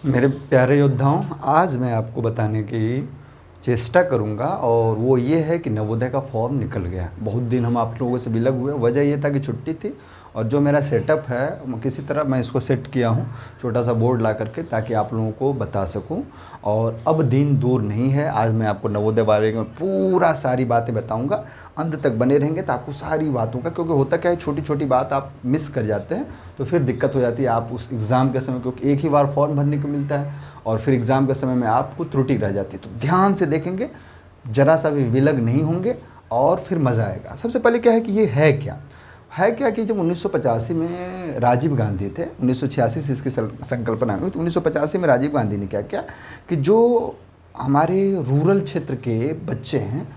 मेरे प्यारे योद्धाओं, आज मैं आपको बताने की चेष्टा करूंगा और वो ये है कि नवोदय का फॉर्म निकल गया। बहुत दिन हम आप लोगों से विलग हुए। वजह ये था कि छुट्टी थी और जो मेरा सेटअप है किसी तरह मैं इसको सेट किया हूँ छोटा सा बोर्ड ला करके, ताकि आप लोगों को बता सकूँ। और अब दिन दूर नहीं है, आज मैं आपको नवोदय बारे में पूरा सारी बातें बताऊँगा। अंत तक बने रहेंगे तो आपको सारी बातों का, क्योंकि होता क्या है, छोटी छोटी बात आप मिस कर जाते हैं तो फिर दिक्कत हो जाती है आप उस एग्ज़ाम के समय, क्योंकि एक ही बार फॉर्म भरने को मिलता है और फिर एग्ज़ाम के समय में आपको त्रुटि रह जाती है। तो ध्यान से देखेंगे, ज़रा सा भी विलग नहीं होंगे और फिर मज़ा आएगा। सबसे पहले क्या है कि ये है क्या कि जब 1985 में राजीव गांधी थे, 1986 से इसकी संकल्पना हुई, तो 1985 में राजीव गांधी ने क्या किया कि जो हमारे रूरल क्षेत्र के बच्चे हैं,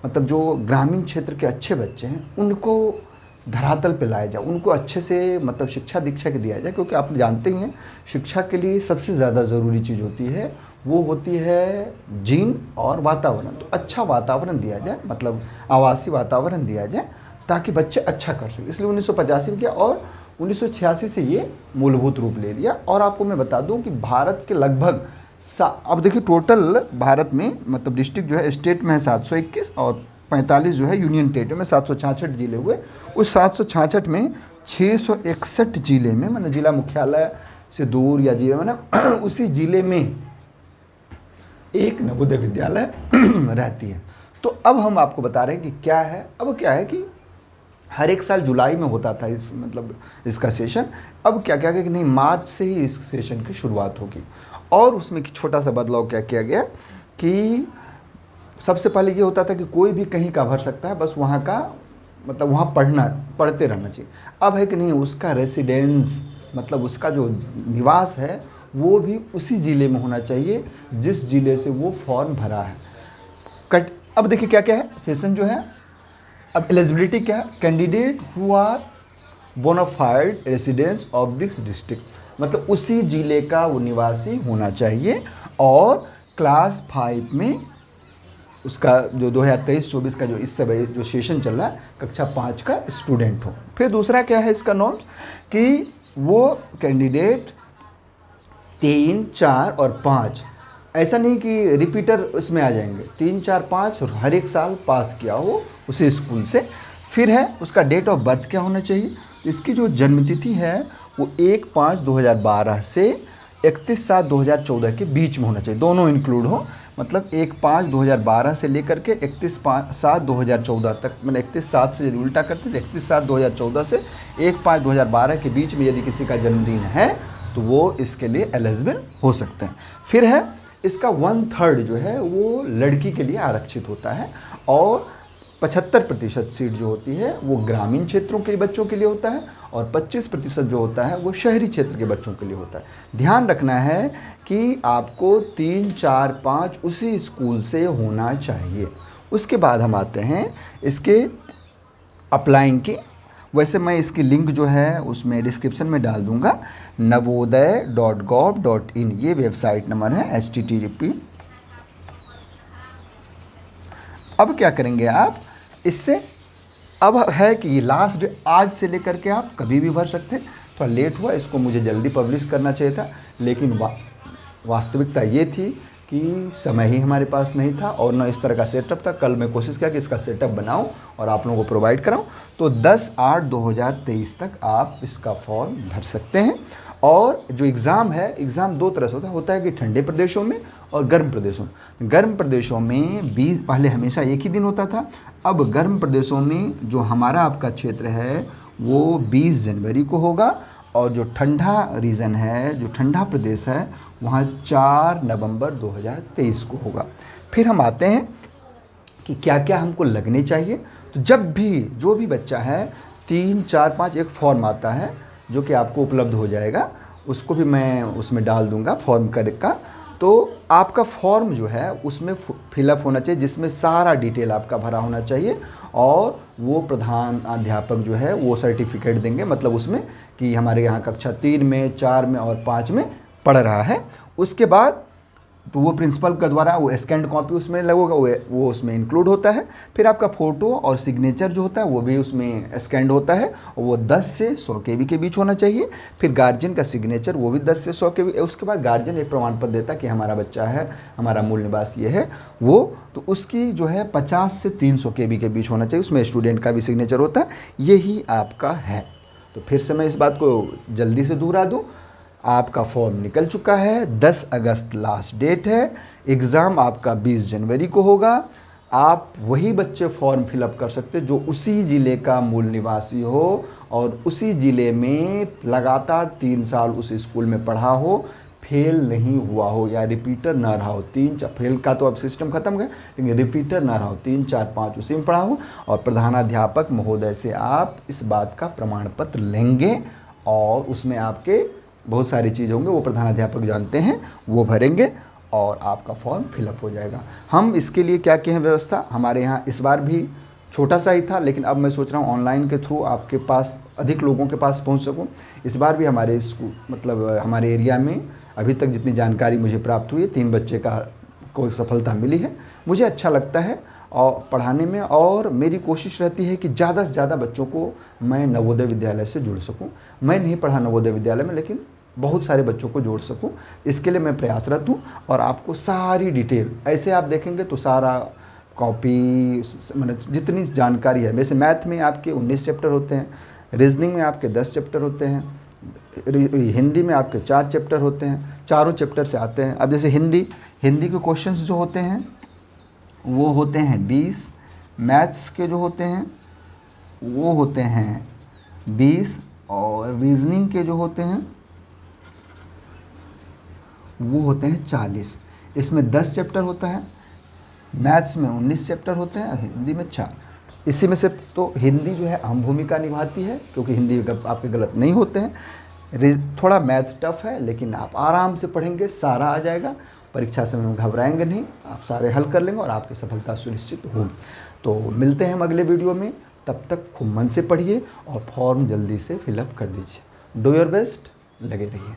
मतलब जो ग्रामीण क्षेत्र के अच्छे बच्चे हैं, उनको धरातल पे लाया जाए, उनको अच्छे से मतलब शिक्षा दीक्षा के दिया जाए। क्योंकि आप जानते ही हैं, शिक्षा के लिए सबसे ज़्यादा ज़रूरी चीज़ होती है, वो होती है जीन और वातावरण। तो अच्छा वातावरण दिया जाए, मतलब आवासीय वातावरण दिया जाए, ताकि बच्चे अच्छा कर सकें। इसलिए 1985 में किया और 1986 से ये मूलभूत रूप ले लिया। और आपको मैं बता दूं कि भारत के लगभग अब देखिए टोटल भारत में मतलब डिस्ट्रिक्ट जो है स्टेट में है 721 और 45 जो है यूनियन टेरिटरी में 766 जिले हुए। उस 766 में 661 जिले में, मतलब जिला मुख्यालय से दूर या जिले में ना उसी जिले में एक नवोदय विद्यालय रहती है। तो अब हम आपको बता रहे हैं कि क्या है। अब क्या है कि हर एक साल जुलाई में होता था इस मतलब इसका सेशन। अब क्या क्या कि नहीं, मार्च से ही इस सेशन की शुरुआत होगी। और उसमें छोटा सा बदलाव क्या किया गया कि सबसे पहले ये होता था कि कोई भी कहीं का भर सकता है, बस वहाँ का मतलब वहाँ पढ़ते रहना चाहिए। अब है कि नहीं, उसका रेसिडेंस मतलब उसका जो निवास है वो भी उसी ज़िले में होना चाहिए जिस ज़िले से वो फॉर्म भरा है। अब देखिए क्या क्या है सेशन जो है। अब एलिजिबिलिटी क्या है, candidate who are bona fide residence of this district, मतलब उसी ज़िले का वो निवासी होना चाहिए और क्लास 5 में उसका जो 2023-24 का जो इस समय जो सेशन चल रहा है कक्षा 5 का स्टूडेंट हो। फिर दूसरा क्या है इसका नॉर्म्स कि वो कैंडिडेट 3, 4 और 5, ऐसा नहीं कि रिपीटर उसमें आ जाएंगे, 3, 4, 5 और हर एक साल पास किया हो उसी स्कूल से। फिर है उसका डेट ऑफ बर्थ क्या होना चाहिए। इसकी जो जन्मतिथि है वो 1/5/2012 से 31/7/2014 के बीच में होना चाहिए, दोनों इंक्लूड हो। मतलब 1/5/2012 से लेकर के 31/7/2014 तक, मतलब 31/7 से यदि उल्टा करते तो 31/7/2014 से 1/5/2012 के बीच में यदि किसी का जन्मदिन है तो वो इसके लिए एलिजिबल हो सकते हैं। फिर है इसका 1/3 जो है वो लड़की के लिए आरक्षित होता है और 75% सीट जो होती है वो ग्रामीण क्षेत्रों के बच्चों के लिए होता है और 25% जो होता है वो शहरी क्षेत्र के बच्चों के लिए होता है। ध्यान रखना है कि आपको 3, 4, 5 उसी स्कूल से होना चाहिए। उसके बाद हम आते हैं इसके अप्लाइंग की। वैसे मैं इसकी लिंक जो है उसमें डिस्क्रिप्शन में डाल दूंगा, navodaya.gov.in ये वेबसाइट नंबर है http। अब क्या करेंगे आप इससे, अब है कि ये लास्ट डे आज से लेकर के आप कभी भी भर सकते हैं। थोड़ा लेट हुआ, इसको मुझे जल्दी पब्लिश करना चाहिए था, लेकिन वास्तविकता ये थी कि समय ही हमारे पास नहीं था और न इस तरह का सेटअप था। कल मैं कोशिश किया कि इसका सेटअप बनाऊं और आप लोगों को प्रोवाइड कराऊं। तो 10/8/2023 तक आप इसका फॉर्म भर सकते हैं। और जो एग्ज़ाम है, एग्ज़ाम दो तरह से होता है कि ठंडे प्रदेशों में और गर्म प्रदेशों में। गर्म प्रदेशों में 20 पहले हमेशा एक ही दिन होता था। अब गर्म प्रदेशों में जो हमारा आपका क्षेत्र है वो 20 जनवरी को होगा और जो ठंडा रीजन है, जो ठंडा प्रदेश है, वहाँ 4 नवंबर 2023 को होगा। फिर हम आते हैं कि क्या क्या हमको लगने चाहिए। तो जब भी जो भी बच्चा है 3, 4, 5 एक फॉर्म आता है जो कि आपको उपलब्ध हो जाएगा, उसको भी मैं उसमें डाल दूंगा फॉर्म का। तो आपका फॉर्म जो है उसमें फिलअप होना चाहिए, जिसमें सारा डिटेल आपका भरा होना चाहिए और वो प्रधान अध्यापक जो है वो सर्टिफिकेट देंगे, मतलब उसमें कि हमारे यहाँ कक्षा 3 में, 4 में और 5 में पढ़ रहा है। उसके बाद तो वो प्रिंसिपल के द्वारा वो स्कैंड कॉपी उसमें लगेगा, वो उसमें इंक्लूड होता है। फिर आपका फ़ोटो और सिग्नेचर जो होता है वो भी उसमें स्कैंड होता है, और वो 10 से 100 KB के बीच होना चाहिए। फिर गार्जियन का सिग्नेचर वो भी 10 से 100 KB। उसके बाद गार्जियन एक प्रमाण पत्र देता है कि हमारा बच्चा है, हमारा मूल निवास ये है वो, तो उसकी जो है 50 से 300 KB के बीच होना चाहिए। उसमें स्टूडेंट का भी सिग्नेचर होता है। यही आपका है। तो फिर से मैं इस बात को जल्दी से दोहरा दूँ, आपका फॉर्म निकल चुका है, 10 अगस्त लास्ट डेट है, एग्ज़ाम आपका 20 जनवरी को होगा। आप वही बच्चे फॉर्म फिलअप कर सकते जो उसी ज़िले का मूल निवासी हो और उसी ज़िले में लगातार 3 साल उस स्कूल में पढ़ा हो, फेल नहीं हुआ हो या रिपीटर ना रहा हो। 3-4 फेल का तो अब सिस्टम ख़त्म है, लेकिन रिपीटर ना रहा हो, 3-4-5 उसी में पढ़ा हो। और प्रधानाध्यापक महोदय से आप इस बात का प्रमाण पत्र लेंगे, और उसमें आपके बहुत सारी चीज़ होंगे, वो प्रधानाध्यापक जानते हैं, वो भरेंगे और आपका फॉर्म फिलअप हो जाएगा। हम इसके लिए क्या किए हैं व्यवस्था, हमारे यहाँ इस बार भी छोटा सा ही था, लेकिन अब मैं सोच रहा हूँ ऑनलाइन के थ्रू आपके पास अधिक लोगों के पास पहुँच सकूँ। इस बार भी हमारे स्कूल मतलब हमारे एरिया में अभी तक जितनी जानकारी मुझे प्राप्त हुई है, 3 बच्चे को सफलता मिली है। मुझे अच्छा लगता है और पढ़ाने में, और मेरी कोशिश रहती है कि ज़्यादा से ज़्यादा बच्चों को मैं नवोदय विद्यालय से जुड़ सकूं। मैं नहीं पढ़ा नवोदय विद्यालय में, लेकिन बहुत सारे बच्चों को जोड़ सकूं, इसके लिए मैं प्रयासरत हूं। और आपको सारी डिटेल ऐसे आप देखेंगे तो सारा कॉपी मतलब जितनी जानकारी है, वैसे मैथ में आपके 19 चैप्टर होते हैं, रीजनिंग में आपके 10 चैप्टर होते हैं, हिंदी में आपके 4 चैप्टर होते हैं, चारों चैप्टर से आते हैं। अब जैसे हिंदी के क्वेश्चंस जो होते हैं वो होते हैं 20, मैथ्स के जो होते हैं वो होते हैं 20, और रीजनिंग के जो होते हैं वो होते हैं 40। इसमें 10 चैप्टर होता है, मैथ्स में 19 चैप्टर होते हैं, हिंदी में 4। इसी में से तो हिंदी जो है अहम भूमिका निभाती है, क्योंकि हिंदी आपके गलत नहीं होते हैं। थोड़ा मैथ टफ है, लेकिन आप आराम से पढ़ेंगे, सारा आ जाएगा। परीक्षा समय में घबराएंगे नहीं, आप सारे हल कर लेंगे और आपकी सफलता सुनिश्चित होगी। तो मिलते हैं हम अगले वीडियो में, तब तक खूब मन से पढ़िए और फॉर्म जल्दी से फिलअप कर दीजिए। डू योर बेस्ट, लगे रहिए।